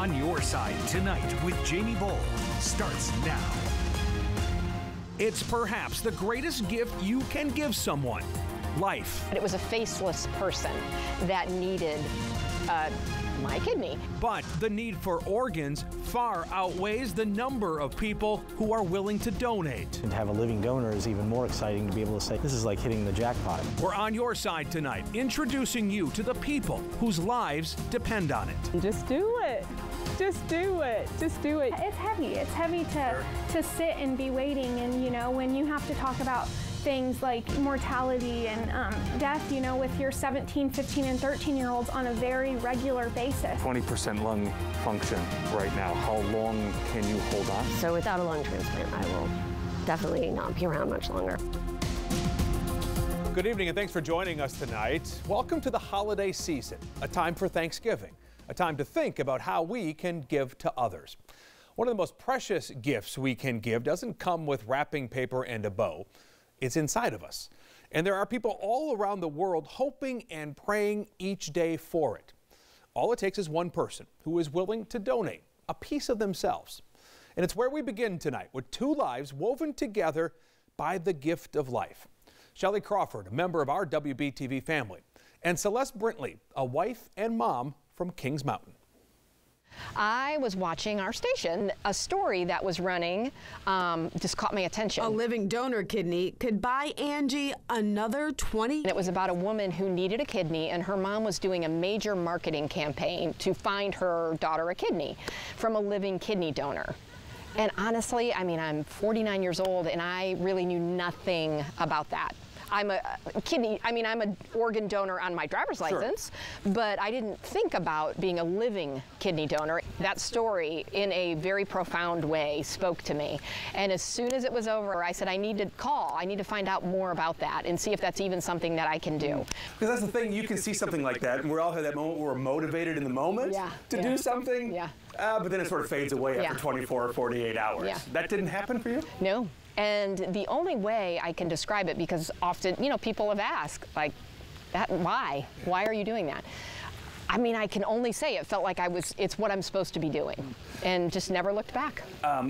On Your Side Tonight with Jamie Boll starts now. It's perhaps the greatest gift you can give someone: life. It was a faceless person that needed my kidney. But the need for organs far outweighs the number of people who are willing to donate. And to have a living donor is even more exciting, to be able to say, this is like hitting the jackpot. We're On Your Side Tonight, introducing you to the people whose lives depend on it. Just do it. Just do it. Just do it. It's heavy. It's heavy to sit and be waiting, and you know, when you have to talk about things like mortality and death, you know, with your 17, 15, and 13-year-olds on a very regular basis. 20% lung function right now. How long can you hold on? So without a lung transplant, I will definitely not be around much longer. Good evening and thanks for joining us tonight. Welcome to the holiday season, a time for Thanksgiving, a time to think about how we can give to others. One of the most precious gifts we can give doesn't come with wrapping paper and a bow. It's inside of us. And there are people all around the world hoping and praying each day for it. All it takes is one person who is willing to donate a piece of themselves. And it's where we begin tonight, with two lives woven together by the gift of life. Shelley Crawford, a member of our WBTV family, and Celeste Brintley, a wife and mom from Kings Mountain. I was watching our station. A story that was running just caught my attention. A living donor kidney could buy Angie another 20. And it was about a woman who needed a kidney, and her mom was doing a major marketing campaign to find her daughter a kidney from a living kidney donor. And honestly, I mean, I'm 49 years old, and I really knew nothing about that. I'm an organ donor on my driver's license, but I didn't think about being a living kidney donor. That story, in a very profound way, spoke to me. And as soon as it was over, I said, I need to call. I need to find out more about that and see if that's even something that I can do. Because that's the thing, you can see something like that, and we all have that moment where we're motivated in the moment to do something, but then it sort of fades away after 24 or 48 hours. Yeah. That didn't happen for you? No. And the only way I can describe it, because often, you know, people have asked, like, why? Why are you doing that? I mean, I can only say it felt like it's what I'm supposed to be doing, and just never looked back.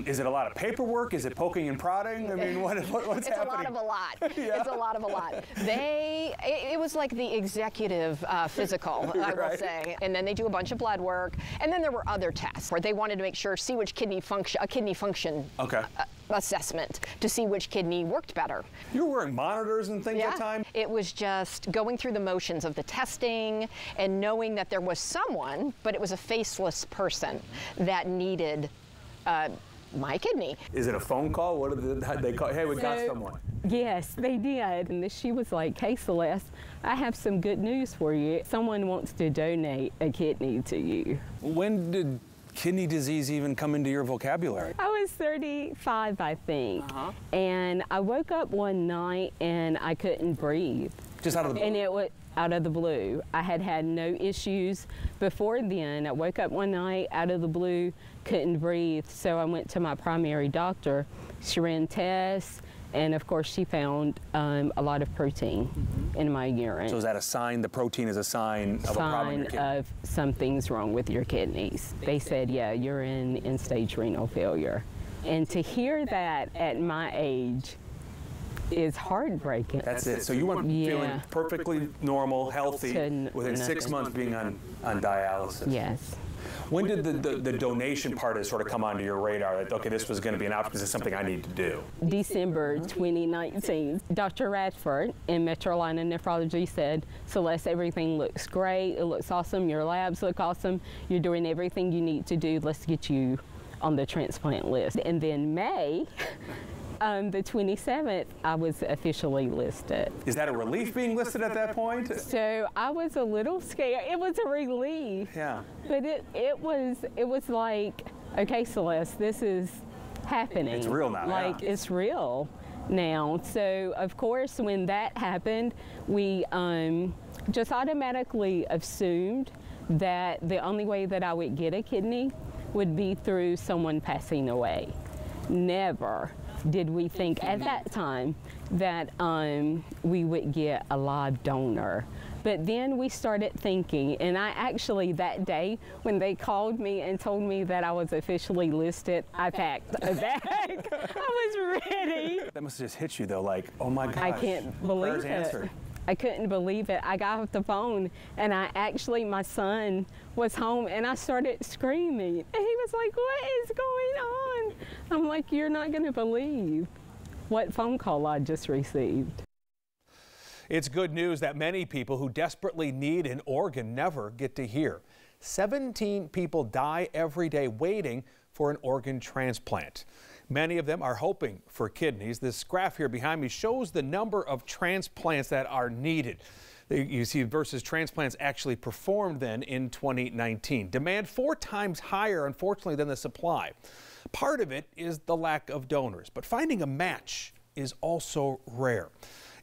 Is it a lot of paperwork? Is it poking and prodding? I mean, what's happening? It's a lot of a lot. It's a lot of a lot. It was like the executive physical, I will say. And then they do a bunch of blood work, and then there were other tests where they wanted to make sure, see which kidney function assessment to see which kidney worked better. You were wearing monitors and things at the time? It was just going through the motions of the testing and knowing that there was someone, but it was a faceless person that needed my kidney. Is it a phone call? What did they call? Hey, we got someone. Yes, they did. And she was like, hey, Celeste, I have some good news for you. Someone wants to donate a kidney to you. When did kidney disease even come into your vocabulary? I was 35, I think. And I woke up one night and I couldn't breathe. Just out of the blue? And it was out of the blue. I had had no issues before then. I woke up one night out of the blue, couldn't breathe. So I went to my primary doctor. She ran tests, and of course she found a lot of protein in my urine. So is that a sign? The protein is a sign of a problem in your kidney? Of something's wrong with your kidneys. They said, yeah, you're in end-stage renal failure. And to hear that at my age is heartbreaking. That's it. So you went feeling perfectly normal, healthy, within 6 months being on dialysis. Yes. When did the donation part of sort of come onto your radar that, okay, this was going to be an option, this is something I need to do? December 2019. Dr. Radford in Metrolina Nephrology said, Celeste, everything looks great, it looks awesome, your labs look awesome, you're doing everything you need to do, let's get you on the transplant list. And then May, the 27th, I was officially listed. Is that a relief being listed at that point? So I was a little scared. It was a relief. Yeah. But it was like, okay, Celeste, this is happening. It's real now. Like, it's real now. So of course, when that happened, we just automatically assumed that the only way that I would get a kidney would be through someone passing away. Never did we think at that time that we would get a live donor But then we started thinking, and I actually, that day, when they called me and told me that I was officially listed, I packed a bag. I was ready. That must have just hit you, though, like, oh my gosh. I can't believe it. Answered. I couldn't believe it. I got off the phone, and my son was home, and I started screaming. And he was like, what is going on? I'm like, you're not going to believe what phone call I just received. It's good news that many people who desperately need an organ never get to hear. 17 people die every day waiting for an organ transplant. Many of them are hoping for kidneys. This graph here behind me shows the number of transplants that are needed. You see versus transplants actually performed then in 2019. Demand 4 times higher, unfortunately, than the supply. Part of it is the lack of donors, but finding a match is also rare.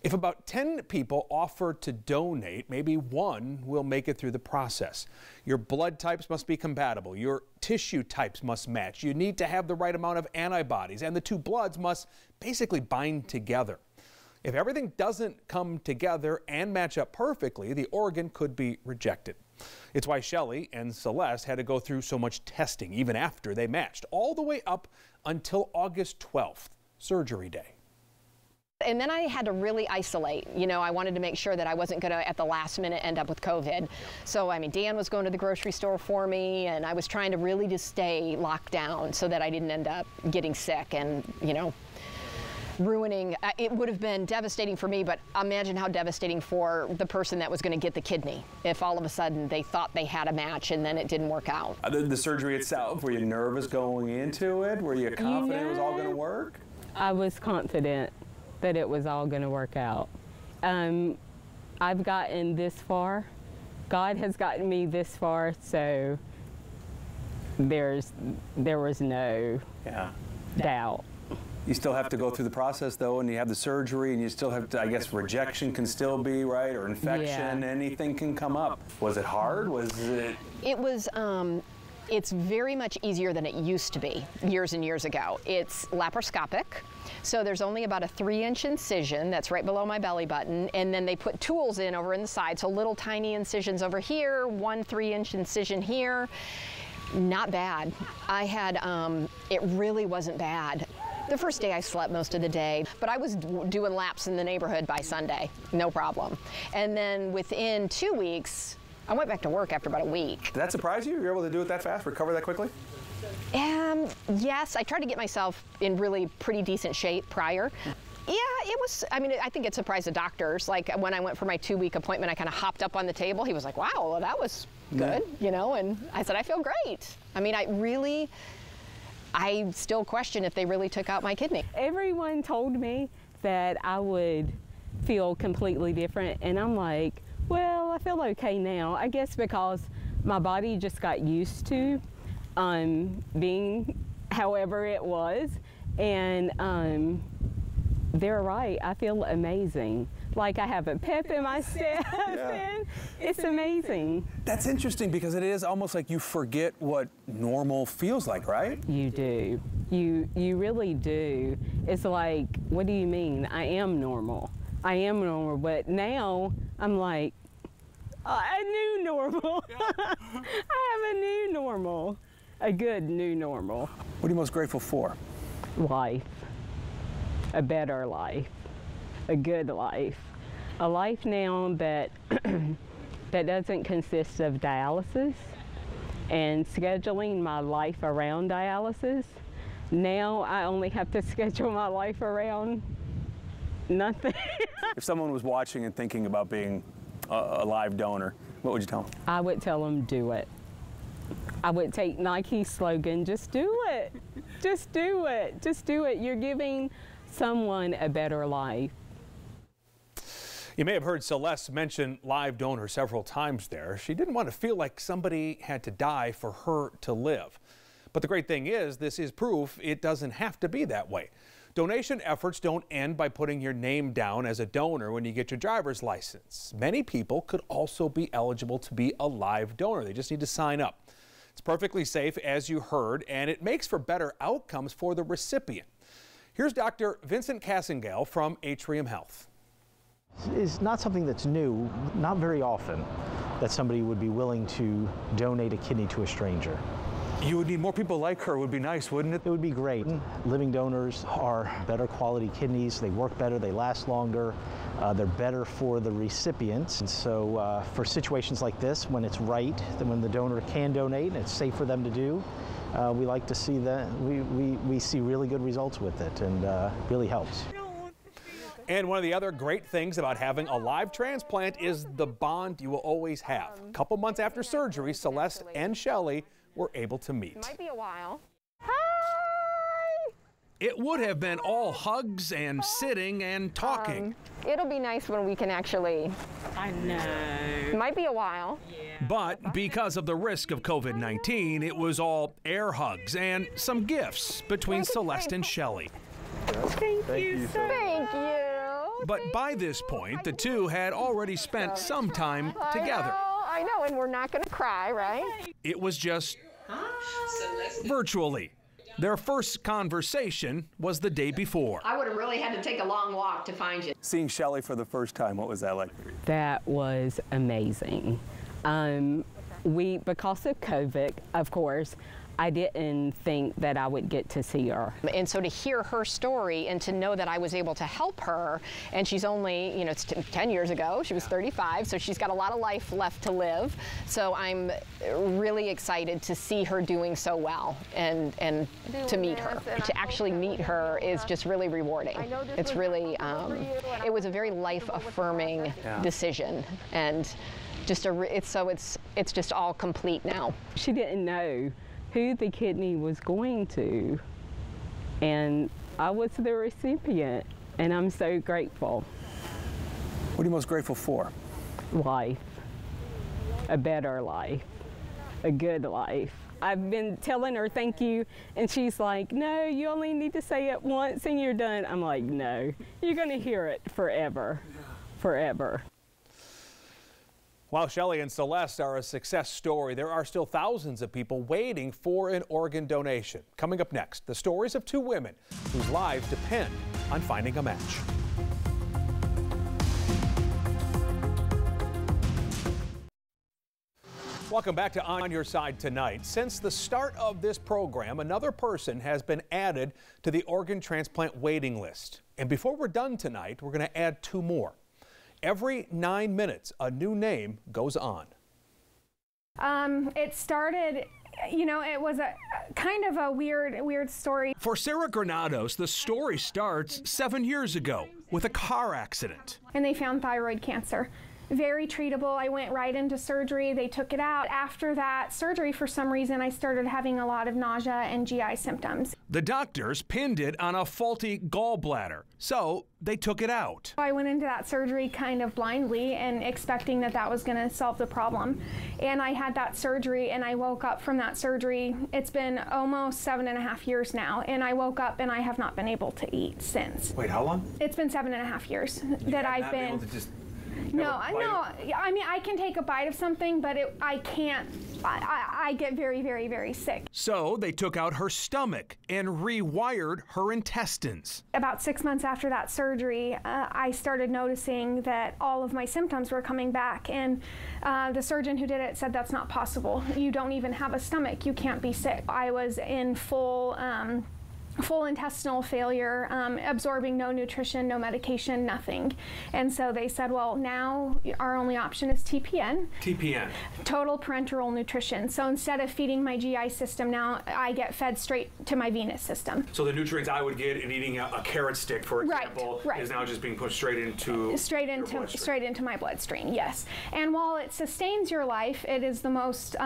If about 10 people offer to donate, maybe 1 will make it through the process. Your blood types must be compatible. Your tissue types must match. You need to have the right amount of antibodies, and the 2 bloods must basically bind together. If everything doesn't come together and match up perfectly, the organ could be rejected. It's why Shelley and Celeste had to go through so much testing, even after they matched, all the way up until August 12th, surgery day. And then I had to really isolate. You know, I wanted to make sure that I wasn't going to, at the last minute, end up with COVID. So, I mean, Dan was going to the grocery store for me, and I was trying to really just stay locked down so that I didn't end up getting sick and, you know, ruining. It would have been devastating for me, but imagine how devastating for the person that was going to get the kidney if all of a sudden they thought they had a match and then it didn't work out. The surgery itself, were you nervous going into it? Were you confident it was all going to work? I was confident that it was all going to work out. I've gotten this far. God has gotten me this far, so there was no doubt. You still have to go through the process, though, and you have the surgery, and you still have to, I guess, rejection can still be, right, or infection, anything can come up. Was it hard? Was it? It was, it's very much easier than it used to be years and years ago. It's laparoscopic, so there's only about a 3-inch incision that's right below my belly button, and then they put tools in over in the side, so little tiny incisions over here, 1 3-inch incision here. Not bad. I had, it really wasn't bad. The first day I slept most of the day, but I was doing laps in the neighborhood by Sunday, no problem. And then within 2 weeks, I went back to work after about a week. Did that surprise you? You were able to do it that fast, recover that quickly? Yes, I tried to get myself in really pretty decent shape prior. Yeah, it was, I mean, I think it surprised the doctors. Like when I went for my 2-week appointment, I kind of hopped up on the table. He was like, wow, well, that was good, you know, and I said, I feel great. I mean, I still question if they really took out my kidney. Everyone told me that I would feel completely different, and I'm like, well, I feel okay now. I guess because my body just got used to being however it was, and they're right. I feel amazing. Like I have a pep in my step, and it's amazing. That's interesting because it is almost like you forget what normal feels like, right? You do. You really do. It's like, what do you mean? I am normal. I am normal, but now I'm like, a new normal. I have a new normal, a good new normal. What are you most grateful for? Life, a better life, a good life. A life now that that doesn't consist of dialysis and scheduling my life around dialysis. Now I only have to schedule my life around nothing. If someone was watching and thinking about being a live donor, what would you tell them? I would tell them, do it. I would take Nike's slogan, just do it. Just do it. Just do it. You're giving someone a better life. You may have heard Celeste mention live donor several times there. She didn't want to feel like somebody had to die for her to live. But the great thing is, this is proof it doesn't have to be that way. Donation efforts don't end by putting your name down as a donor when you get your driver's license. Many people could also be eligible to be a live donor. They just need to sign up. It's perfectly safe, as you heard, and it makes for better outcomes for the recipient. Here's Dr. Vincent Cassengale from Atrium Health. It's not something that's new, not very often that somebody would be willing to donate a kidney to a stranger. You would need more people like her. It would be nice, wouldn't it? It would be great. Living donors are better quality kidneys. They work better, they last longer, they're better for the recipients. And so for situations like this, when it's right, then when the donor can donate and it's safe for them to do, we like to see that. We see really good results with it, and really helps. And one of the other great things about having a live transplant is the bond you will always have. A couple months after surgery, Celeste and Shelley were able to meet. Might be a while. It would have been all hugs and sitting and talking. It'll be nice when we can actually. I know. Might be a while. But because of the risk of COVID-19, it was all air hugs and some gifts between Celeste and Shelley. Thank you so much. Thank you. But by this point, the two had already spent some time together. I know, and we're not going to cry, right? It was just virtually. Their first conversation was the day before. I would have really had to take a long walk to find you. Seeing Shelley for the first time, what was that like? That was amazing. Because of COVID, of course, I didn't think that I would get to see her. And so to hear her story and to know that I was able to help her, and she's only, you know, it's 10 years ago, she was 35, so she's got a lot of life left to live. So I'm really excited to see her doing so well and to meet her. To actually meet her is just really rewarding. It's really, it was a very life-affirming decision, and just it's just all complete now. She didn't know who the kidney was going to, and I was the recipient, and I'm so grateful. What are you most grateful for? Life, a better life, a good life. I've been telling her thank you, and she's like, no, you only need to say it once and you're done. I'm like, no, you're gonna hear it forever, forever. While Shelley and Celeste are a success story, there are still thousands of people waiting for an organ donation. Coming up next, the stories of two women whose lives depend on finding a match. Welcome back to On Your Side Tonight. Since the start of this program, another person has been added to the organ transplant waiting list. And before we're done tonight, we're going to add two more. Every 9 minutes, a new name goes on. It started, you know, it was a kind of a weird story. For Sarah Granados, the story starts 7 years ago with a car accident. And they found thyroid cancer. Very treatable. I went right into surgery. They took it out. After that surgery, for some reason, I started having a lot of nausea and GI symptoms. The doctors pinned it on a faulty gallbladder, so they took it out. I went into that surgery kind of blindly and expecting that that was going to solve the problem. And I had that surgery, and I woke up from that surgery. It's been almost 7.5 years now, and I woke up and I have not been able to eat since. Wait, how long? It's been 7.5 years that I've been. No, I mean, I can take a bite of something, but I can't. I get very, very, very sick. So they took out her stomach and rewired her intestines. About 6 months after that surgery, I started noticing that all of my symptoms were coming back, and the surgeon who did it said that's not possible. You don't even have a stomach. You can't be sick. I was in full intestinal failure, absorbing no nutrition, no medication, nothing. And so they said, well, now our only option is TPN. TPN. Total parenteral nutrition. So instead of feeding my GI system, now I get fed straight to my venous system. So the nutrients I would get in eating a carrot stick, for example, is now just being pushed straight into my bloodstream. Yes. And while it sustains your life, it is the most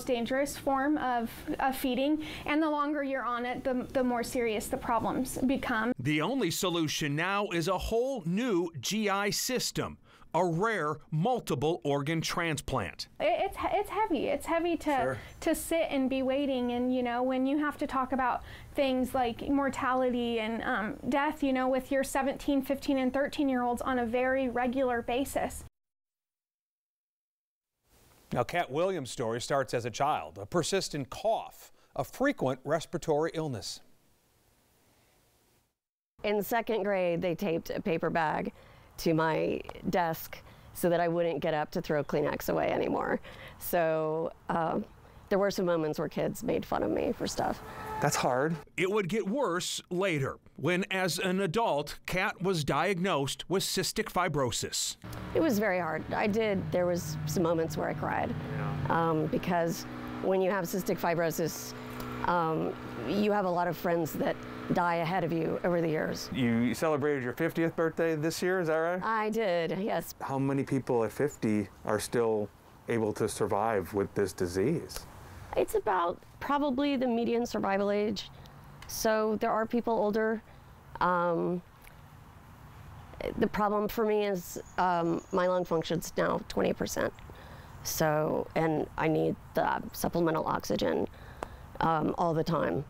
dangerous form of feeding. And the longer you're on it, the more serious the problems become. The only solution now is a whole new GI system, a rare multiple organ transplant. It's heavy. It's heavy to sit and be waiting, and you know, when you have to talk about things like mortality and death, you know, with your 17, 15, and 13-year-olds on a very regular basis. Now, Cat Williams' story starts as a child, a persistent cough, a frequent respiratory illness. In second grade, they taped a paper bag to my desk so that I wouldn't get up to throw Kleenex away anymore. So there were some moments where kids made fun of me for stuff. That's hard. It would get worse later, when as an adult, Kat was diagnosed with cystic fibrosis. It was very hard. There was some moments where I cried, because when you have cystic fibrosis, you have a lot of friends that die ahead of you over the years. You celebrated your 50th birthday this year, is that right? I did, yes. How many people at 50 are still able to survive with this disease? It's about probably the median survival age. So there are people older. The problem for me is my lung function's now 20%. So, and I need the supplemental oxygen all the time.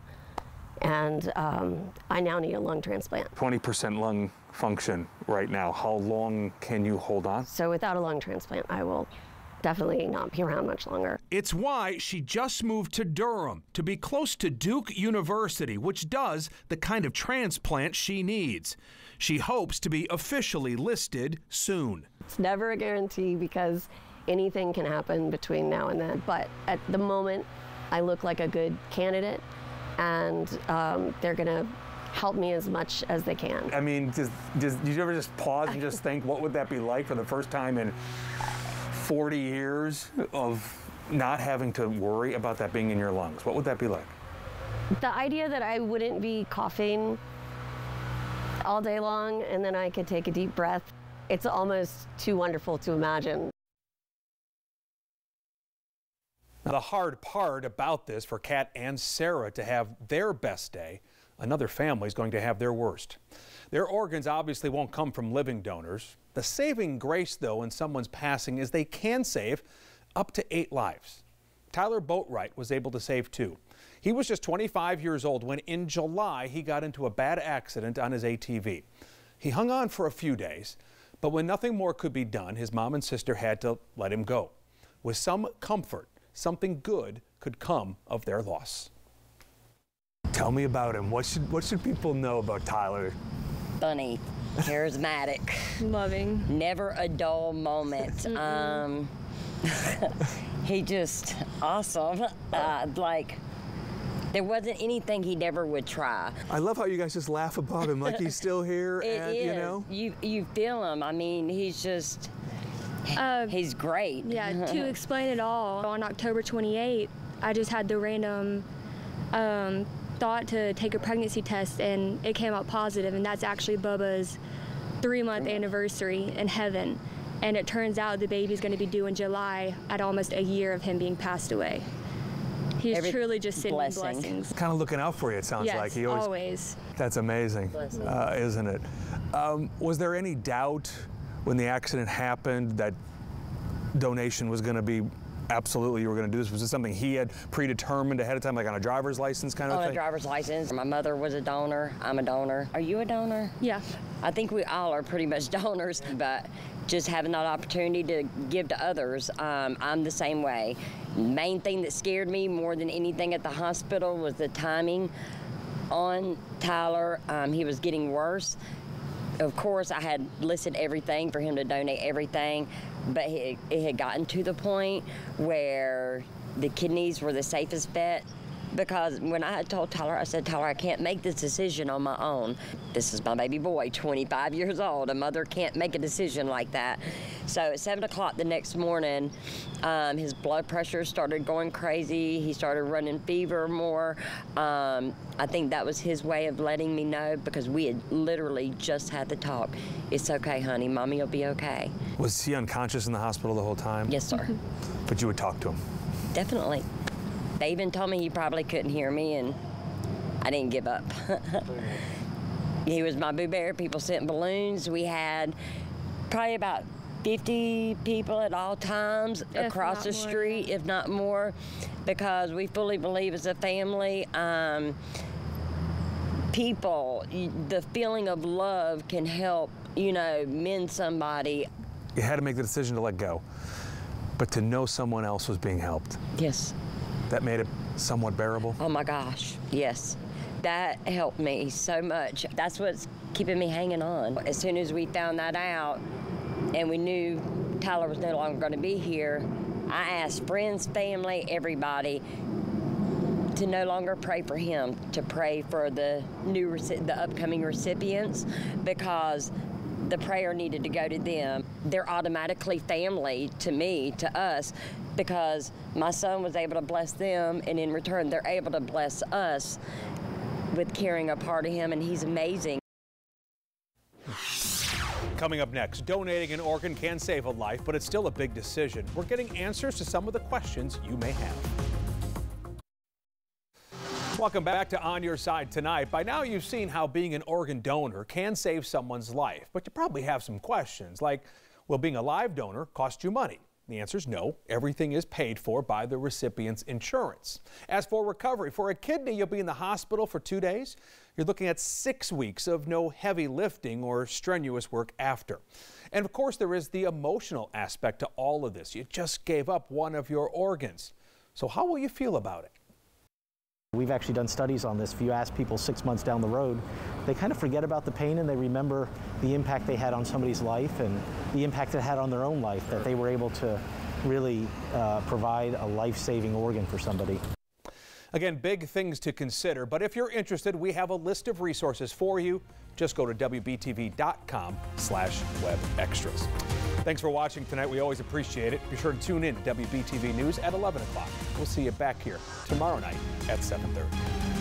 And I now need a lung transplant. 20% lung function right now. How long can you hold on? So without a lung transplant, I will definitely not be around much longer. It's why she just moved to Durham, to be close to Duke University, which does the kind of transplant she needs. She hopes to be officially listed soon. It's never a guarantee because anything can happen between now and then. But at the moment, I look like a good candidate, and they're going to help me as much as they can. I mean, did you ever just pause and just think, what would that be like for the first time in 40 years of not having to worry about that being in your lungs? What would that be like? The idea that I wouldn't be coughing all day long and then I could take a deep breath, it's almost too wonderful to imagine. Now, the hard part about this for Kat and Sarah to have their best day, another family is going to have their worst. Their organs obviously won't come from living donors. The saving grace, though, in someone's passing is they can save up to 8 lives. Tyler Boatwright was able to save 2. He was just 25 years old when in July he got into a bad accident on his ATV. He hung on for a few days, but when nothing more could be done, his mom and sister had to let him go. With some comfort, something good could come of their loss. Tell me about him. What should people know about Tyler? Funny, charismatic, loving, never a dull moment. He just awesome. Like there wasn't anything he never would try. I love how you guys just laugh about him like he's still here. You know, you feel him. I mean, he's just he's great. Yeah. To explain it all, on October 28th, I just had the random thought to take a pregnancy test, and it came out positive, and that's actually Bubba's 3-month anniversary in heaven. And it turns out the baby's going to be due in July at almost a year of him being passed away. He's truly just sending blessings. Kind of looking out for you, it sounds like. He always. That's amazing, isn't it? Was there any doubt when the accident happened that donation was going to be absolutely you were going to do this? Was this something he had predetermined ahead of time, like on a driver's license kind of thing? On a driver's license. My mother was a donor. I'm a donor. Are you a donor? Yeah. I think we all are pretty much donors, but just having that opportunity to give to others, I'm the same way. Main thing that scared me more than anything at the hospital was the timing on Tyler. He was getting worse. Of course, I had listed everything for him to donate everything, but it had gotten to the point where the kidneys were the safest bet. Because when I had told Tyler, I said, Tyler, I can't make this decision on my own. This is my baby boy, 25 years old. A mother can't make a decision like that. So at 7 o'clock the next morning, his blood pressure started going crazy. He started running fever more. I think that was his way of letting me know, because we had literally just had the talk. It's okay, honey. Mommy will be okay. Was he unconscious in the hospital the whole time? Yes, sir. But you would talk to him? Definitely. They even told me he probably couldn't hear me, and I didn't give up. He was my Boo Bear. People sent balloons. We had probably about 50 people at all times across the street, if not more, because we fully believe as a family, people, the feeling of love can help, mend somebody. You had to make the decision to let go, but to know someone else was being helped. Yes. That made it somewhat bearable? Oh my gosh, yes. That helped me so much. That's what's keeping me hanging on. As soon as we found that out and we knew Tyler was no longer going to be here, I asked friends, family, everybody to no longer pray for him, to pray for the upcoming recipients, because the prayer needed to go to them. They're automatically family to me, to us, because my son was able to bless them, and in return, they're able to bless us with carrying a part of him, and he's amazing. Coming up next, donating an organ can save a life, but it's still a big decision. We're getting answers to some of the questions you may have. Welcome back to On Your Side Tonight. By now you've seen how being an organ donor can save someone's life, but you probably have some questions like, will being a live donor cost you money? The answer is no. Everything is paid for by the recipient's insurance. As for recovery, for a kidney, you'll be in the hospital for 2 days. You're looking at 6 weeks of no heavy lifting or strenuous work after. And of course, there is the emotional aspect to all of this. You just gave up one of your organs. So how will you feel about it? We've actually done studies on this. If you ask people 6 months down the road, they kind of forget about the pain and they remember the impact they had on somebody's life and the impact it had on their own life, that they were able to really provide a life-saving organ for somebody. Again, big things to consider, but if you're interested, we have a list of resources for you. Just go to WBTV.com/webextras. Thanks for watching tonight. We always appreciate it. Be sure to tune in to WBTV News at 11 o'clock. We'll see you back here tomorrow night at 7:30.